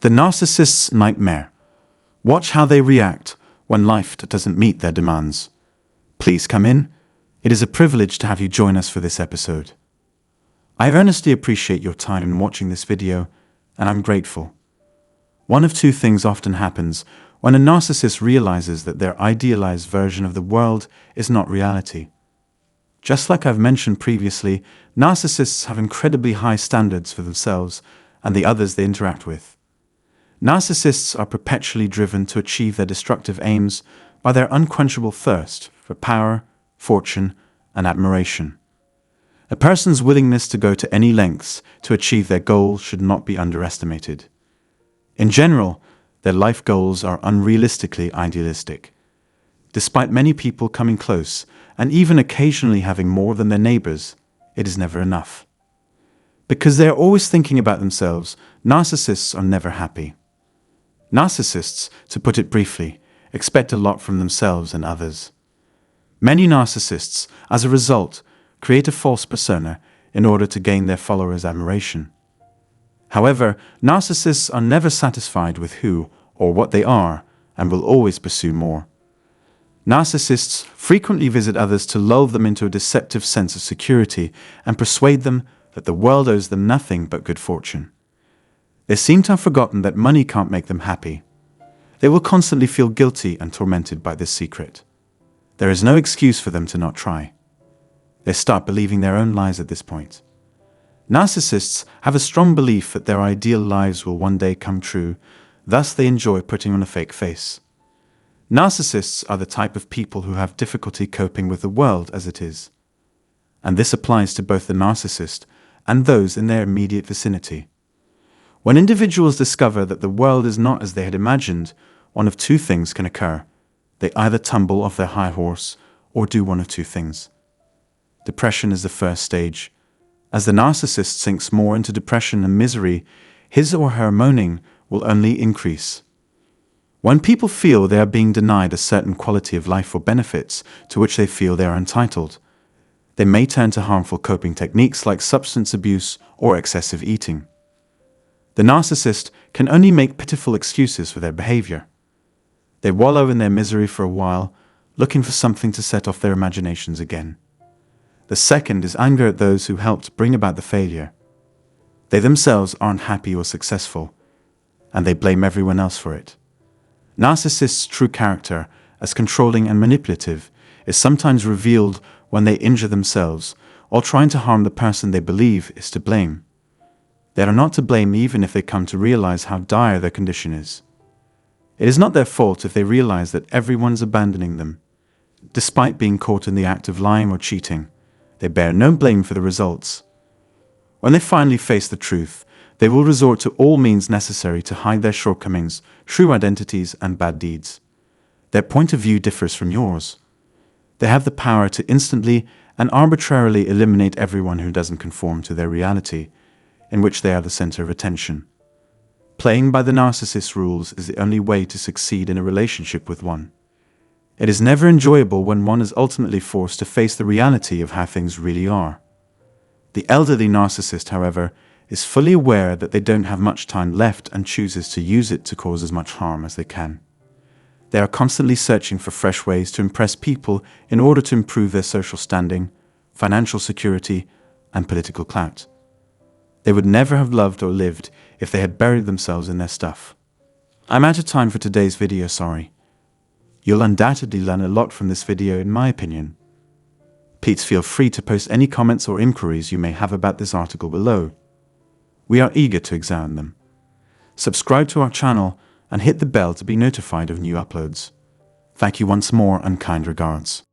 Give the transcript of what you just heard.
The narcissist's nightmare. Watch how they react when life doesn't meet their demands. Please come in. It is a privilege to have you join us for this episode. I earnestly appreciate your time in watching this video, and I'm grateful. One of two things often happens when a narcissist realizes that their idealized version of the world is not reality. Just like I've mentioned previously, narcissists have incredibly high standards for themselves and the others they interact with. Narcissists are perpetually driven to achieve their destructive aims by their unquenchable thirst for power, fortune, and admiration. A person's willingness to go to any lengths to achieve their goal should not be underestimated. In general, their life goals are unrealistically idealistic. Despite many people coming close and even occasionally having more than their neighbors, it is never enough. Because they are always thinking about themselves, narcissists are never happy. Narcissists, to put it briefly, expect a lot from themselves and others. Many narcissists, as a result, create a false persona in order to gain their followers' admiration. However, narcissists are never satisfied with who or what they are and will always pursue more. Narcissists frequently visit others to lull them into a deceptive sense of security and persuade them that the world owes them nothing but good fortune. They seem to have forgotten that money can't make them happy. They will constantly feel guilty and tormented by this secret. There is no excuse for them to not try. They start believing their own lies at this point. Narcissists have a strong belief that their ideal lives will one day come true, thus they enjoy putting on a fake face. Narcissists are the type of people who have difficulty coping with the world as it is. And this applies to both the narcissist and those in their immediate vicinity. When individuals discover that the world is not as they had imagined, one of two things can occur. They either tumble off their high horse or do one of two things. Depression is the first stage. As the narcissist sinks more into depression and misery, his or her moaning will only increase. When people feel they are being denied a certain quality of life or benefits to which they feel they are entitled, they may turn to harmful coping techniques like substance abuse or excessive eating. The narcissist can only make pitiful excuses for their behavior. They wallow in their misery for a while, looking for something to set off their imaginations again. The second is anger at those who helped bring about the failure. They themselves aren't happy or successful, and they blame everyone else for it. Narcissists' true character, as controlling and manipulative, is sometimes revealed when they injure themselves or trying to harm the person they believe is to blame. They are not to blame even if they come to realize how dire their condition is. It is not their fault if they realize that everyone is abandoning them. Despite being caught in the act of lying or cheating, they bear no blame for the results. When they finally face the truth, they will resort to all means necessary to hide their shortcomings, true identities, and bad deeds. Their point of view differs from yours. They have the power to instantly and arbitrarily eliminate everyone who doesn't conform to their reality, in which they are the center of attention. Playing by the narcissist's rules is the only way to succeed in a relationship with one. It is never enjoyable when one is ultimately forced to face the reality of how things really are. The elderly narcissist, however, is fully aware that they don't have much time left and chooses to use it to cause as much harm as they can. They are constantly searching for fresh ways to impress people in order to improve their social standing, financial security, and political clout. They would never have loved or lived if they had buried themselves in their stuff. I'm out of time for today's video, sorry. You'll undoubtedly learn a lot from this video in my opinion. Please feel free to post any comments or inquiries you may have about this article below. We are eager to examine them. Subscribe to our channel and hit the bell to be notified of new uploads. Thank you once more and kind regards.